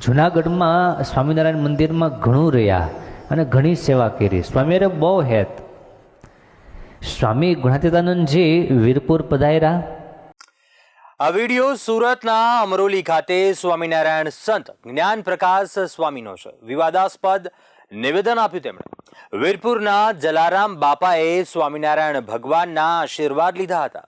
જુનાગઢમાં સ્વામિનારાયણ મંદિરમાં ઘણું રહ્યા અને ઘણી સેવા કરી. સ્વામીએ બહુ હેત. સ્વામી ગુણાતીતાનંદજી વીરપુર પધાર્યા. આ વિડીયો સુરતના અમરોલી ખાતે સ્વામિનારાયણ સંત જ્ઞાન પ્રકાશ સ્વામીનો છે. વિવાદાસ્પદ નિવેદન આપ્યું તેમણે. વીરપુરના જલારામ બાપાએ સ્વામિનારાયણ ભગવાનના આશીર્વાદ લીધા હતા.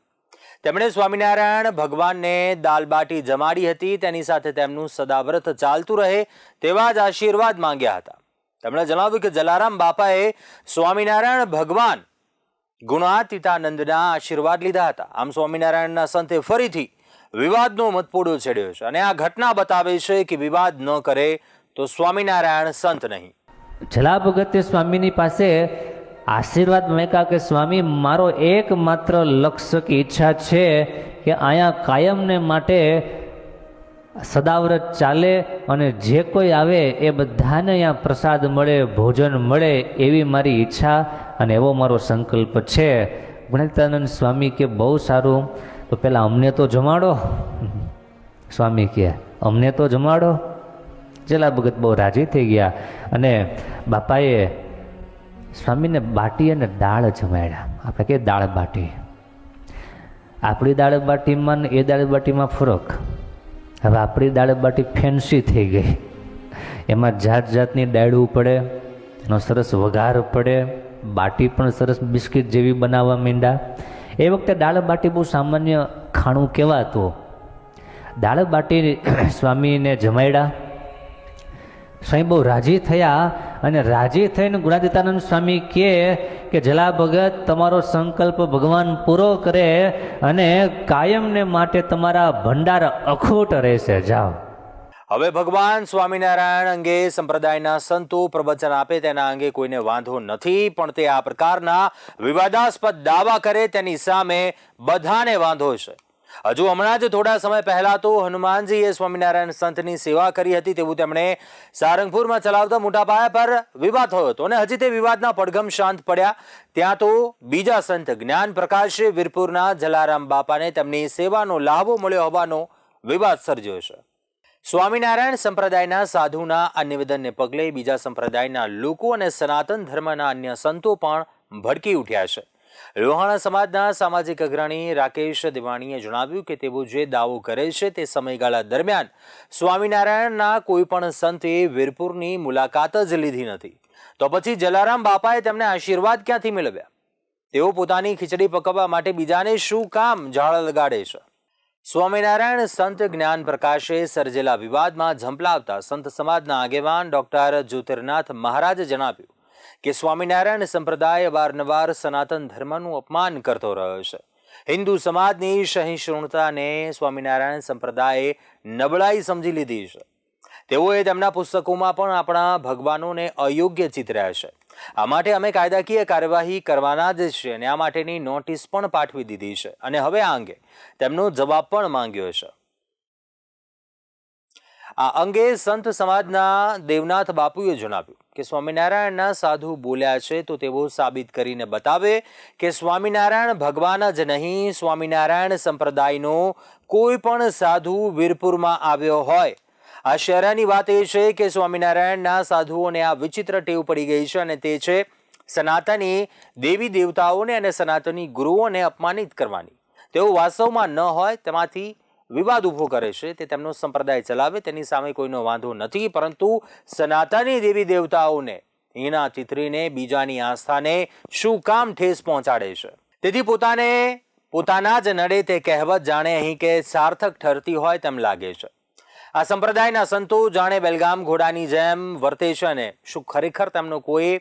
તેમણે સ્વામિનારાયણ ભગવાનને દાલબાટી જમાડી હતી. તેની સાથે તેમનું સદાવ્રત ચાલતું રહે તેવા જ આશીર્વાદ માંગ્યા હતા. તેમણે જણાવ્યું કે જલારામ બાપાએ સ્વામિનારાયણ ભગવાન ગુણાતીતાનંદના આશીર્વાદ લીધા હતા. આમ સ્વામિનારાયણના સંતે ફરીથી વિવાદનો મતપોડો છેડ્યો છે અને આ ઘટના બતાવે છે કે વિવાદ ન કરે તો સ્વામિનારાયણ સંત નહીં. જલા ભગતે સ્વામીની પાસે આશીર્વાદ મેકા કે સ્વામી, મારો એકમાત્ર લક્ષ્ય કે ઈચ્છા છે કે અહીંયા કાયમને માટે સદાવ્રત ચાલે અને જે કોઈ આવે એ બધાને અહીંયા પ્રસાદ મળે, ભોજન મળે એવી મારી ઈચ્છા અને એવો મારો સંકલ્પ છે. ગુણાતીતાનંદ સ્વામી કે બહુ સારું, તો પહેલાં અમને તો જમાડો. સ્વામી કહે અમને તો જમાડો. જલા ભગત બહુ રાજી થઈ ગયા અને બાપાએ સ્વામીને બાટી અને દાળ જમાડ્યા. આપણે કહીએ દાળ બાટી. આપણી દાળ બાટીમાં ને એ દાળ બાટીમાં ફરક. હવે આપણી દાળ બાટી ફેન્સી થઈ ગઈ. એમાં જાત જાતની ડાળું પડે, એનો સરસ વઘાર પડે, બાટી પણ સરસ બિસ્કિટ જેવી બનાવવા માંડ્યા. એ વખતે દાળ બાટી બહુ સામાન્ય ખાણું કહેવાતું. દાળ બાટી સ્વામીને જમાડ્યા. સ્વામી બહુ રાજી થયા અને રાજી થઈને ગુણાતીતાનંદ સ્વામી કહે કે જલા ભગત, તમારો સંકલ્પ ભગવાન પૂરો કરે અને કાયમને માટે તમારા ભંડાર અખૂટ રહેશે. જાઓ. હવે ભગવાન સ્વામિનારાયણ અંગે સંપ્રદાયના સંતો પ્રવચન આપે તેના અંગે કોઈને વાંધો નથી, પણ તે આ પ્રકારના વિવાદાસ્પદ દાવા કરે તેની સામે બધાને વાંધો છે. હજુ હમણાં જ થોડા સમય પહેલા તો હનુમાનજીએ સ્વામિનારાયણ સંતની સેવા કરી હતી તેવું તેમણે સારંગપુરમાં ચલાવતા મોટા પાયા પર વિવાદ થયો હતો અને હજી તે વિવાદના પડઘમ શાંત પડ્યા ત્યાં તો બીજા સંત જ્ઞાન પ્રકાશે વીરપુરના જલારામ બાપાને તેમની સેવાનો લાભો મળ્યો હોવાનો વિવાદ સર્જ્યો છે. સ્વામિનારાયણ સંપ્રદાયના સાધુના આ નિવેદનને પગલે બીજા સંપ્રદાયના લોકો અને સનાતન ધર્મના અન્ય સંતો પણ ભડકી ઉઠ્યા છે. લોહાણા સમાજના સામાજિક અગ્રણી રાકેશ દિવાણીએ જણાવ્યું કે તેઓ જે દાવો કરે છે તે સમયગાળા દરમિયાન સ્વામિનારાયણના કોઈ પણ સંતે વીરપુરની મુલાકાત જ લીધી નથી. તો પછી જલારામ બાપાએ તેમને આશીર્વાદ ક્યાંથી મેળવ્યા? તેઓ પોતાની ખીચડી પકવવા માટે બીજાને શું કામ ઝાડ લગાડે છે? સ્વામિનારાયણ સંત જ્ઞાન પ્રકાશે સર્જેલા વિવાદમાં ઝંપલાવતા સંત સમાજના આગેવાન ડોક્ટર જ્યોતિર્નાથ મહારાજે જણાવ્યું કે સ્વામિનારાયણ સંપ્રદાય અવારનવાર સનાતન ધર્મનું અપમાન કરતો રહ્યો છે. હિન્દુ સમાજની સહિષ્ણુતાને સ્વામિનારાયણ સંપ્રદાયે નબળાઈ સમજી લીધી છે. તેઓએ તેમના પુસ્તકોમાં પણ આપણા ભગવાનોને અયોગ્ય ચિતર્યા છે. આ માટે અમે કાયદાકીય કાર્યવાહી કરવાના જ છીએ અને આ માટેની નોટિસ પણ પાઠવી દીધી છે અને હવે આ અંગે તેમનો જવાબ પણ માંગ્યો છે. આ અંગે સંત સમાજના દેવનાથ બાપુએ જણાવ્યું કે સ્વામિનારાયણના સાધુ બોલ્યા છે તો તેઓ સાબિત કરીને બતાવે કે સ્વામિનારાયણ ભગવાન જ નહીં, સ્વામિનારાયણ સંપ્રદાયનો કોઈ પણ સાધુ વીરપુરમાં આવ્યો હોય. આશ્ચર્યની વાત એ છે કે સ્વામિનારાયણના સાધુઓને આ વિચિત્ર ટેવ પડી ગઈ છે અને તે છે સનાતની દેવી દેવતાઓને અને સનાતની ગુરુઓને અપમાનિત કરવાની. તેઓ વાસ્તવમાં ન હોય તેમાંથી વિવાદ ઉભો કરે છે. તે તેમનો સંપ્રદાય ચલાવે તેની સામે કોઈનો વાંધો નથી, પરંતુ સનાતની દેવી દેવતાઓને હીણા ચિતરીને બીજાની આસ્થાને શું કામ ઠેસ પહોંચાડે છે? તેથી પોતાના જ નડે તે કહેવત જાણે અહીં કે સાર્થક ઠરતી હોય તેમ લાગે છે. આ સંપ્રદાયના સંતો જાણે બેલગામ ઘોડાની જેમ વર્તે છે અને શું ખરેખર તેમનો કોઈ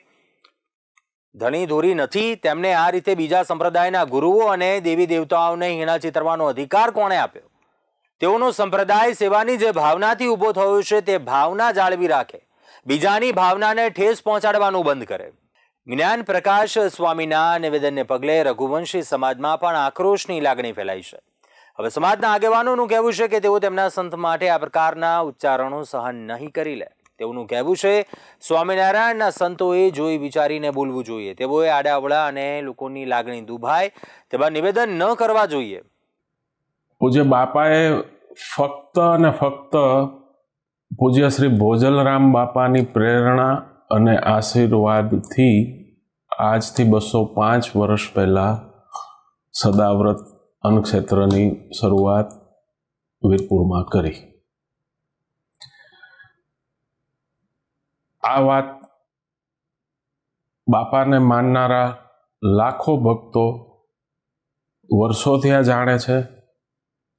ધણી ધોરી નથી? તેમને આ રીતે બીજા સંપ્રદાયના ગુરુઓ અને દેવી દેવતાઓને હીણા ચિતરવાનો અધિકાર કોણે આપ્યો? તેઓનો સંપ્રદાય સેવાની જે ભાવનાથી ઊભો થયો છે તે ભાવના જાળવી રાખે, બીજાની ભાવનાને ઠેસ પહોંચાડવાનું બંધ કરે. જ્ઞાન પ્રકાશ સ્વામીના નિવેદનને પગલે રઘુવંશી સમાજમાં પણ આક્રોશની લાગણી ફેલાઈ છે. હવે સમાજના આગેવાનોનું કહેવું છે કે તેઓ તેમના સંત માટે આ પ્રકારના ઉચ્ચારણો સહન નહીં કરી લે. તેઓનું કહેવું છે સ્વામિનારાયણના સંતોએ જોઈ વિચારીને બોલવું જોઈએ. તેઓએ આડાઅવળા અને લોકોની લાગણી દુભાય તેવા નિવેદન ન કરવા જોઈએ. પૂજ્ય બાપાએ ફક્ત અને ફક્ત પૂજ્ય શ્રી ભોજલરામ બાપાની પ્રેરણા અને આશીર્વાદથી આજથી 205 વર્ષ પહેલાં સદાવ્રત અન્નક્ષેત્રની શરૂઆત વીરપુરમાં કરી. આ વાત બાપાને માનનારા લાખો ભક્તો વર્ષોથી આ જાણે છે,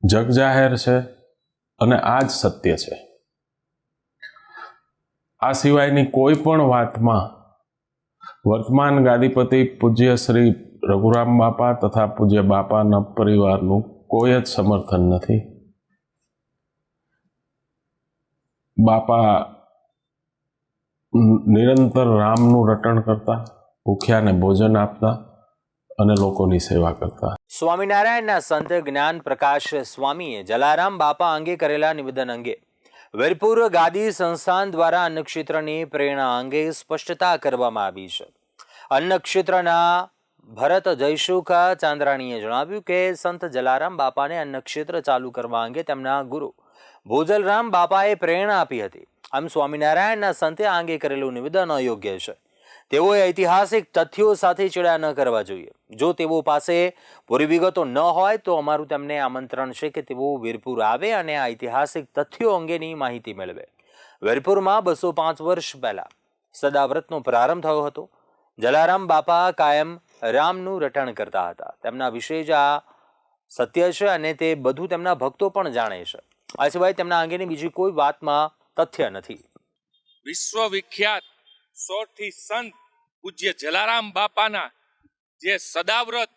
જગજાહેર છે અને આ જ સત્ય છે. આ સિવાયની કોઈ પણ વાતમાં વર્તમાન ગાદીપતિ પૂજ્ય શ્રી રઘુરામ બાપા તથા પૂજ્ય બાપાના પરિવારનું કોઈ જ સમર્થન નથી. બાપા નિરંતર રામનું રટણ કરતા, ભૂખ્યાને ભોજન આપતા અને લોકોની સેવા કરતા. સ્વામિનારાયણના સંત જ્ઞાન પ્રકાશ સ્વામીએ જલારામ બાપા અંગે કરેલા નિવેદન અંગે વીરપુર ગાદી સંસ્થાન દ્વારા અન્નક્ષેત્રની પ્રેરણા અંગે સ્પષ્ટતા કરવામાં આવી છે. અન્નક્ષેત્રના ભરત જયસુખ ચાંદ્રાણીએ જણાવ્યું કે સંત જલારામ બાપાને અન્નક્ષેત્ર ચાલુ કરવા અંગે તેમના ગુરુ ભોજલરામ બાપાએ પ્રેરણા આપી હતી. આમ સ્વામિનારાયણના સંતે આ અંગે કરેલું નિવેદન અયોગ્ય છે. તેઓએ ઐતિહાસિક તથ્યો સાથે ચેડા ન કરવા જોઈએ. જો તેઓ પાસે પૂરી વિગતો ન હોય તો અમારું તેમને આમંત્રણ છે કે તેઓ વીરપુર આવે અને આ ઐતિહાસિક તથ્યો અંગેની માહિતી મેળવે. વીરપુરમાં 205 વર્ષ પહેલા સદાવ્રતનો પ્રારંભ થયો હતો. જલારામ બાપા કાયમ રામનું રટણ કરતા હતા. તેમના વિશે જ આ સત્ય છે અને તે બધું તેમના ભક્તો પણ જાણે છે. આ સિવાય તેમના અંગેની બીજી કોઈ વાતમાં તથ્ય નથી. વિશ્વવિખ્યાત સોરઠી સંત પૂજ્ય જલારામ બાપાના જે સદાવ્રત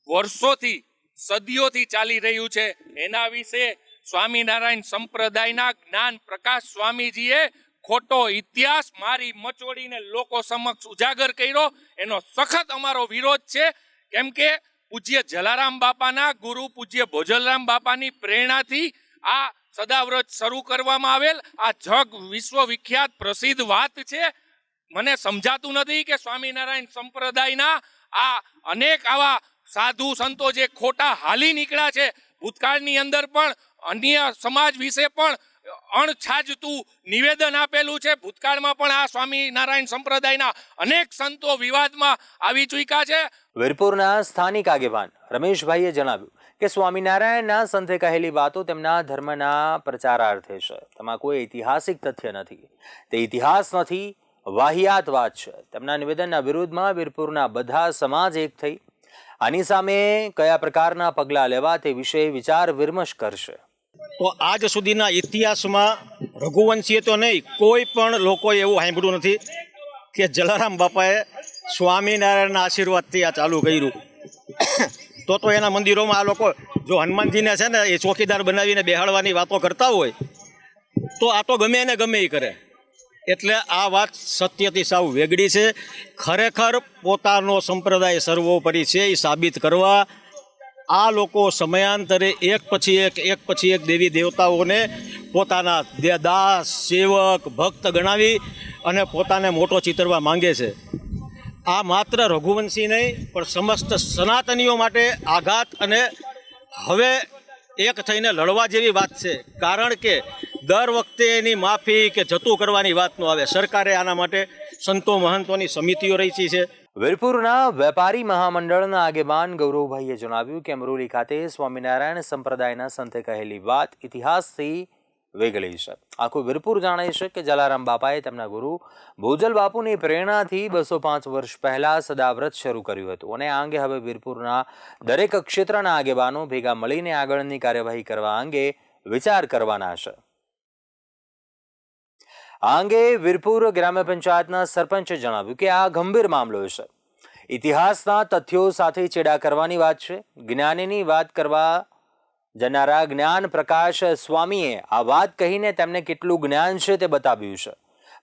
વર્ષોથી સદીઓથી ચાલી રહ્યું છે એના વિશે સ્વામિનારાયણ સંપ્રદાયના જ્ઞાન પ્રકાશ સ્વામીજીએ ખોટો ઇતિહાસ મારી મચોડીને લોકો સમક્ષ ઉજાગર કર્યો. એનો સખત અમારો વિરોધ છે. કેમ કે પૂજ્ય જલારામ બાપાના ગુરુ પૂજ્ય ભોજલરામ બાપાની પ્રેરણાથી આ સદાવ્રત શરૂ કરવામાં આવેલ આ જગ વિશ્વવિખ્યાત પ્રસિદ્ધ વાત છે. મને સમજાતું નથી કે સ્વામિનારાયણ સંપ્રદાયના આ અનેક આવા સાધુ સંતો જે ખોટા હાલી નીકળ્યા છે, ભૂતકાળની અંદર પણ અન્ય સમાજ વિશે પણ અણછાજતું નિવેદન આપેલું છે. ભૂતકાળમાં પણ આ સ્વામિનારાયણ સંપ્રદાયના અનેક સંતો વિવાદમાં આવી ચૂક્યા છે. વીરપુરના સ્થાનિક આગેવાન રમેશભાઈએ જણાવ્યું કે સ્વામિનારાયણના સંતે કહેલી વાતો તેમના ધર્મના પ્રચારાર્થે છે. તેમાં કોઈ ઐતિહાસિક તથ્ય નથી. તે ઇતિહાસ નથી, વાહિયાત વાત છે. તેમના નિવેદનના વિરુદ્ધમાં વીરપુરના બધા સમાજ એક થઈ આની સામે કયા પ્રકારના પગલાં લેવા તે વિશે વિચાર વિમર્શ કરશે. તો આજ સુધીના ઇતિહાસમાં રઘુવંશીએ તો નહીં, કોઈ પણ લોકોએ એવું સાંભળ્યું નથી કે જલારામ બાપાએ સ્વામિનારાયણના આશીર્વાદથી આ ચાલુ કર્યું. તો એના મંદિરોમાં આ લોકો જો હનુમાનજીને છે ને એ ચોકીદાર બનાવીને બેહાડવાની વાતો કરતા હોય તો આ તો ગમે એને ગમે એ કરે. એટલે આ વાત સત્યથી સાવ વેગળી છે. ખરેખર પોતાનો સંપ્રદાય સર્વોપરી છે એ સાબિત કરવા આ લોકો સમયાંતરે એક પછી એક દેવી દેવતાઓને પોતાના દાસ સેવક ભક્ત ગણાવી અને પોતાને મોટો ચિતરવા માંગે છે. આ માત્ર રઘુવંશી નહીં પણ સમસ્ત સનાતનીઓ માટે આઘાત અને હવે એક થઈને લડવા જેવી વાત છે. કારણ કે દર વખતે એની માફી કે જતું કરવાની વાત ન આવે. સરકારે આના માટે સંતો મહંતોની સમિતિઓ રચી છે. વીરપુરના વેપારી મહામંડળના આગેવાન ગૌરવભાઈએ જણાવ્યું કે અમરોલી ખાતે સ્વામિનારાયણ સંપ્રદાયના સંતે કહેલી વાત ઇતિહાસથી વેગળી છે. આખું વીરપુર જાણે છે કે જલારામ બાપાએ તેમના ગુરુ ભોજલ બાપુની પ્રેરણાથી 205 વર્ષ પહેલા સદાવ્રત શરૂ કર્યું હતું અને આ અંગે હવે વીરપુરના દરેક ક્ષેત્રના આગેવાનો ભેગા મળીને આગળની કાર્યવાહી કરવા અંગે વિચાર કરવાના છે. આ અંગે વીરપુર ગ્રામ્ય પંચાયતના સરપંચે જણાવ્યું કે આ ગંભીર મામલો છે. ઇતિહાસના તથ્યો સાથે ચેડા કરવાની વાત છે. જ્ઞાનીની વાત કરવા જનારા જ્ઞાન પ્રકાશ સ્વામીએ આ વાત કહીને તેમને કેટલું જ્ઞાન છે તે બતાવ્યું છે.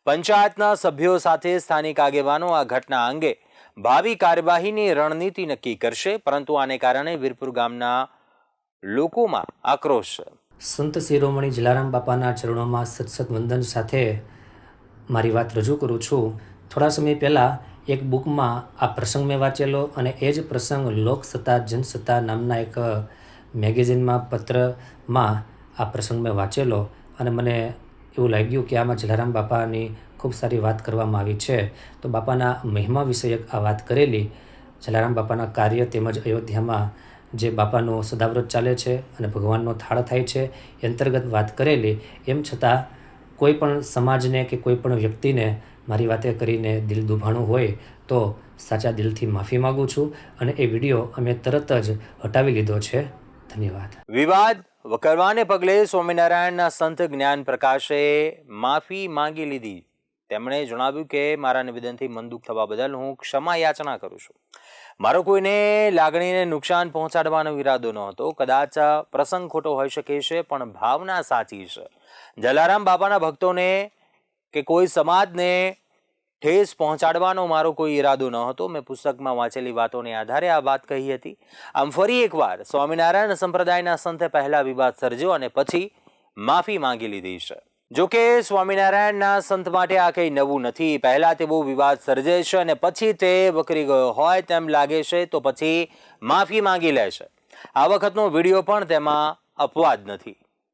પંચાયતના સભ્યો સાથે સ્થાનિક આગેવાનો આ ઘટના અંગે ભાવિ કાર્યવાહીની રણનીતિ નક્કી કરશે. પરંતુ આને કારણે વીરપુર ગામના લોકોમાં આક્રોશ છે. સંત શિરોમણી જલારામ બાપાના ચરણોમાં સત્સત વંદન સાથે મારી વાત રજૂ કરું છું. થોડા સમય પહેલાં એક બુકમાં આ પ્રસંગ મેં વાંચેલો અને એ જ પ્રસંગ લોકસત્તા જનસત્તા નામના એક મેગેઝિનમાં પત્રમાં આ પ્રસંગ મેં વાંચેલો અને મને એવું લાગ્યું કે આમાં જલારામ બાપાની ખૂબ સારી વાત કરવામાં આવી છે. તો બાપાના મહિમા વિષયક આ વાત કરેલી, જલારામ બાપાના કાર્ય તેમજ અયોધ્યામાં જે બાપાનું સદાવ્રત ચાલે છે અને ભગવાનનો થાળ થાય છે એ અંતર્ગત વાત કરેલી. એમ છતાં કોઈ પણ સમાજને કે કોઈ પણ વ્યક્તિને મારી વાતે કરીને દિલ દુભાણું હોય તો સાચા દિલથી માફી માગું છું અને એ વિડીયો અમે તરત જ હટાવી લીધો છે. ધન્યવાદ. વિવાદ વકરવાને પગલે સ્વામિનારાયણના સંત જ્ઞાન પ્રકાશે માફી માંગી લીધી. તેમણે જણાવ્યું કે મારા નિવેદનથી મન દુઃખ થવા બદલ હું ક્ષમા યાચના કરું છું. મારો કોઈને લાગણીને નુકસાન પહોંચાડવાનો ઈરાદો ન હતો. કદાચ પ્રસંગ ખોટો હોઈ શકે છે પણ ભાવના સાચી છે. જલારામ બાપાના ભક્તોને કે કોઈ સમાજને ઠેસ પહોંચાડવાનો મારો કોઈ ઈરાદો ન હતો. મેં પુસ્તકમાં વાંચેલી વાતોને આધારે આ વાત કહી હતી. આમ ફરી એકવાર સ્વામિનારાયણ સંપ્રદાયના સંતે પહેલા વિવાદ સર્જ્યો અને પછી માફી માંગી લીધી છે. જોકે સ્વામિનારાયણના સંત માટે આ કંઈ નવું નથી. પહેલા તે બહુ વિવાદ સર્જે છે અને પછી તે વકરી ગયો હોય તેમ લાગે છે તો પછી માફી માંગી લે છે. આ વખતનો વિડીયો પણ તેમાં અપવાદ નથી.